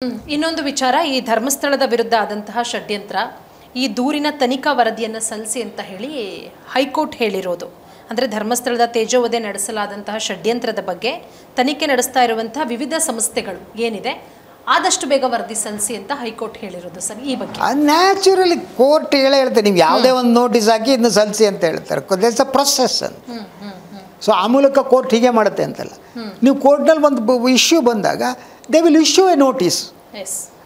ಇನ್ನೊಂದು ವಿಚಾರ, ಈ ಧರ್ಮಸ್ಥಳದ ವಿರುದ್ಧ ಆದಂತಹ ಷಡ್ಯಂತ್ರ, ಈ ದೂರಿನ ತನಿಖಾ ವರದಿಯನ್ನು ಸಲ್ಲಿಸಿ ಅಂತ ಹೇಳಿ ಹೈಕೋರ್ಟ್ ಹೇಳಿರೋದು. ಅಂದರೆ ಧರ್ಮಸ್ಥಳದ ತೇಜೋವಧೆ ನಡೆಸಲಾದಂತಹ ಷಡ್ಯಂತ್ರದ ಬಗ್ಗೆ ತನಿಖೆ ನಡೆಸ್ತಾ ಇರುವಂತಹ ವಿವಿಧ ಸಂಸ್ಥೆಗಳು ಏನಿದೆ ಆದಷ್ಟು ಬೇಗ ವರದಿ ಸಲ್ಲಿಸಿ ಅಂತ ಹೈಕೋರ್ಟ್ ಹೇಳಿರೋದು. ಸರ್, ಈ ಬಗ್ಗೆ ನ್ಯಾಚುರಲಿ ಕೋರ್ಟ್ ಹೇಳ್ತಾರೆ, ನೀವು ಯಾವುದೇ ಒಂದು ನೋಟಿಸ್ ಹಾಕಿ ಇದನ್ನು ಸಲ್ಲಿಸಿ ಅಂತ ಹೇಳ್ತಾರೆ. ದೇರ್ಸ್ ಅ ಪ್ರೊಸೆಸ್ ಅಂತ. ಸೊ ಆ ಮೂಲಕ ಕೋರ್ಟ್ ಹೀಗೆ ಮಾಡುತ್ತೆ ಅಂತಲ್ಲ. ನೀವು ಕೋರ್ಟ್ನಲ್ಲಿ ಒಂದು ಇಶ್ಯೂ ಬಂದಾಗ they will issue A notice.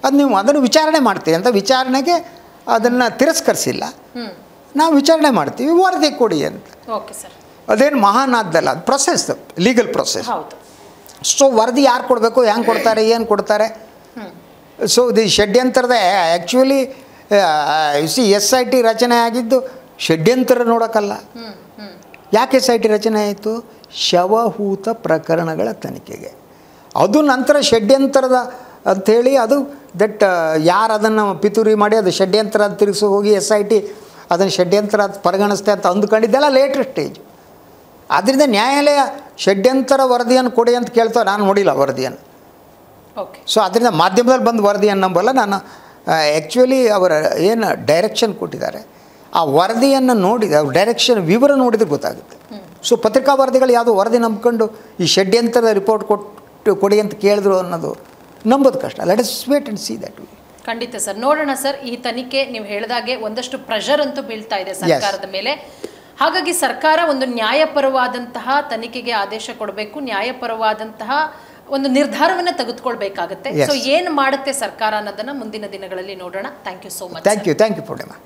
ಅದು ನೀವು ಅದನ್ನು ವಿಚಾರಣೆ ಮಾಡ್ತೀವಿ ಅಂತ ವಿಚಾರಣೆಗೆ ಅದನ್ನು ತಿರಸ್ಕರಿಸಿಲ್ಲ, ನಾವು ವಿಚಾರಣೆ ಮಾಡ್ತೀವಿ, ವರದಿ ಕೊಡಿ ಅಂತ. Okay sir. ಅದೇನು ಮಹಾನ್ ಆದ್ದಲ್ಲ, ಅದು ಪ್ರೊಸೆಸ್, ಲೀಗಲ್ ಪ್ರೊಸೆಸ್. ಹೌದು. ಸೊ ವರದಿ ಯಾರು ಕೊಡಬೇಕು, ಹೆಂಗೆ ಕೊಡ್ತಾರೆ, ಏನು ಕೊಡ್ತಾರೆ. ಸೊ ದಿ ಷಡ್ಯಂತ್ರದ ಆ್ಯಕ್ಚುಲಿ SIT ರಚನೆ ಆಗಿದ್ದು ಷಡ್ಯಂತ್ರ ನೋಡೋಕ್ಕಲ್ಲ. ಯಾಕೆ SIT ರಚನೆ ಆಯಿತು? ಶವಹೂತ ಪ್ರಕರಣಗಳ ತನಿಖೆಗೆ. ಅದು ನಂತರ ಷಡ್ಯಂತ್ರದ ಅಂಥೇಳಿ ಅದು ದಟ್ ಯಾರು ಅದನ್ನು ಪಿತೂರಿ ಮಾಡಿ ಅದು ಷಡ್ಯಂತ್ರ ತಿರುಗಿಸಿ ಹೋಗಿ SIT ಅದನ್ನು ಷಡ್ಯಂತ್ರ ಪರಿಗಣಿಸ್ತೆ ಅಂತ ಅಂದುಕೊಂಡಿದ್ದೆಲ್ಲ ಲೇಟರ್ ಸ್ಟೇಜ್. ಆದ್ದರಿಂದ ನ್ಯಾಯಾಲಯ ಷಡ್ಯಂತರ ವರದಿಯನ್ನು ಕೊಡಿ ಅಂತ ಕೇಳ್ತಾ ನಾನು ನೋಡಿಲ್ಲ ವರದಿಯನ್ನು. ಓಕೆ. ಸೊ ಅದರಿಂದ ಮಾಧ್ಯಮದಲ್ಲಿ ಬಂದು ವರದಿಯನ್ನು ನಂಬಲ್ಲ ನಾನು. ಆ್ಯಕ್ಚುಲಿ ಅವರ ಏನು ಡೈರೆಕ್ಷನ್ ಕೊಟ್ಟಿದ್ದಾರೆ ಆ ವರದಿಯನ್ನು ನೋಡಿದ ಅವ್ರ ಡೈರೆಕ್ಷನ್ ವಿವರ ನೋಡಿದ್ರೆ ಗೊತ್ತಾಗುತ್ತೆ. ಸೊ ಪತ್ರಿಕಾ ವರದಿಗಳು ಯಾವುದೋ ವರದಿ ನಂಬ್ಕೊಂಡು ಈ ಷಡ್ಯಂತ್ರದ ರಿಪೋರ್ಟ್ ಕೊಡಿ ಅಂತ ಕೇಳಿದ್ರು ಅನ್ನೋದು ನಂಬೋದು ಕಷ್ಟ. Let us wait and see that. ಖಂಡಿತ ಸರ್, ನೋಡೋಣ ಸರ್. ಈ ತನಿಖೆ ನೀವು ಹೇಳಿದಾಗೆ ಒಂದಷ್ಟು ಪ್ರೆಷರ್ ಅಂತೂ ಬೀಳ್ತಾ ಇದೆ ಸರ್ಕಾರದ ಮೇಲೆ. ಹಾಗಾಗಿ ಸರ್ಕಾರ ಒಂದು ನ್ಯಾಯಪರವಾದಂತಹ ತನಿಖೆಗೆ ಆದೇಶ ಕೊಡಬೇಕು, ನ್ಯಾಯಪರವಾದಂತಹ ಒಂದು ನಿರ್ಧಾರವನ್ನು ತೆಗೆದುಕೊಳ್ಬೇಕಾಗತ್ತೆ. ಸೊ ಏನು ಮಾಡುತ್ತೆ ಸರ್ಕಾರ ಅನ್ನೋದನ್ನ ಮುಂದಿನ ದಿನಗಳಲ್ಲಿ ನೋಡೋಣ. Thank you so much. Thank you Purnima.